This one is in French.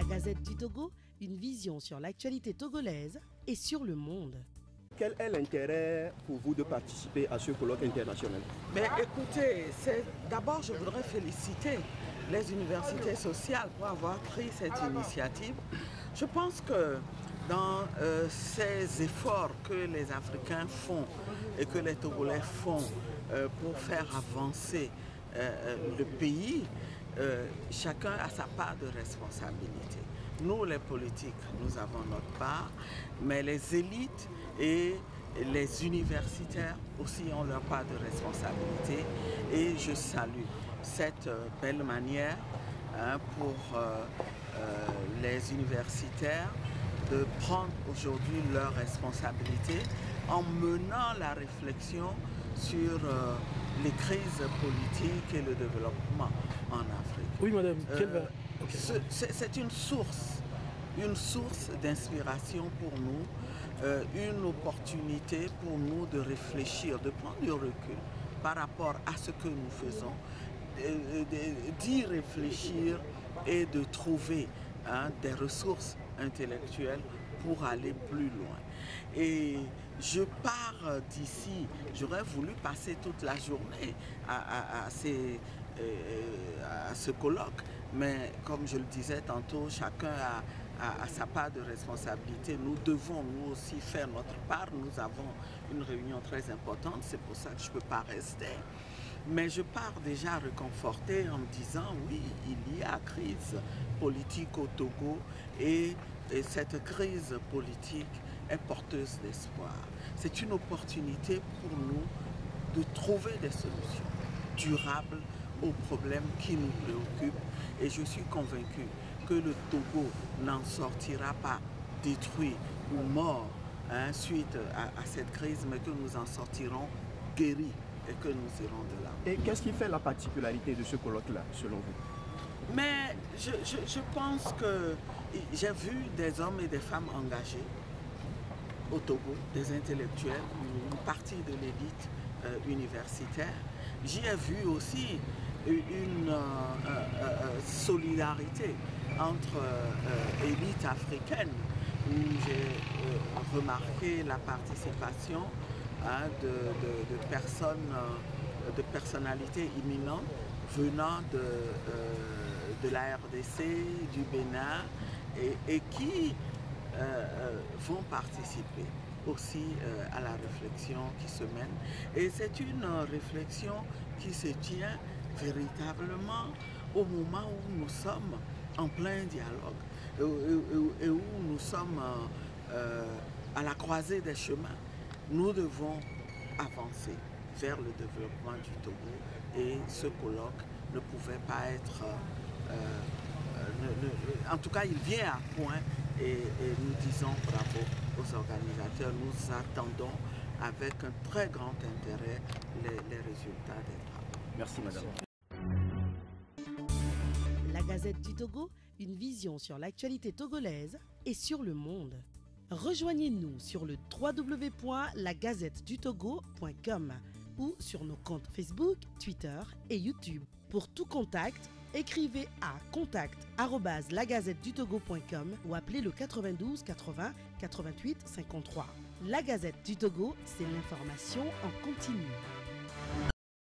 Gazette du Togo, une vision sur l'actualité togolaise et sur le monde. Quel est l'intérêt pour vous de participer à ce colloque international? Mais écoutez, d'abord je voudrais féliciter les universités sociales pour avoir pris cette initiative. Je pense que dans ces efforts que les Africains font et que les Togolais font pour faire avancer le pays, chacun a sa part de responsabilité. Nous, les politiques, nous avons notre part, mais les élites et les universitaires aussi ont leur part de responsabilité. Et je salue cette belle manière pour les universitaires de prendre aujourd'hui leurs responsabilités en menant la réflexion sur les crises politiques et le développement en Afrique. Oui, madame. C'est une source d'inspiration pour nous, une opportunité pour nous de réfléchir, de prendre du recul par rapport à ce que nous faisons, d'y réfléchir et de trouver des ressources intellectuelles pour aller plus loin. Et je pars d'ici, j'aurais voulu passer toute la journée à ce colloque, mais comme je le disais tantôt, chacun a sa part de responsabilité. Nous devons nous aussi faire notre part. Nous avons une réunion très importante, c'est pour ça que je ne peux pas rester. Mais je pars déjà réconforté en me disant oui, il y a crise politique au Togo et cette crise politique est porteuse d'espoir. C'est une opportunité pour nous de trouver des solutions durables aux problèmes qui nous préoccupent. Et je suis convaincu que le Togo n'en sortira pas détruit ou mort suite à cette crise, mais que nous en sortirons guéris et que nous irons de là. Et qu'est-ce qui fait la particularité de ce colloque-là, selon vous? Mais je pense que j'ai vu des hommes et des femmes engagés au Togo, des intellectuels, une partie de l'élite universitaire. J'y ai vu aussi une solidarité entre élites africaines où j'ai remarqué la participation de personnes, de personnalités imminentes venant de la RDC, du Bénin et qui vont participer aussi à la réflexion qui se mène. Et c'est une réflexion qui se tient véritablement au moment où nous sommes en plein dialogue et où nous sommes à la croisée des chemins. Nous devons avancer vers le développement du Togo et ce colloque ne pouvait pas être... en tout cas, il vient à point et nous disons bravo aux organisateurs. Nous attendons avec un très grand intérêt les résultats des travaux. Merci, madame. La Gazette du Togo, une vision sur l'actualité togolaise et sur le monde. Rejoignez-nous sur le www.lagazettedutogo.com ou sur nos comptes Facebook, Twitter et YouTube. Pour tout contact, écrivez à contact@lagazettedutogo.com ou appelez le 92 80 88 53. La Gazette du Togo, c'est l'information en continu.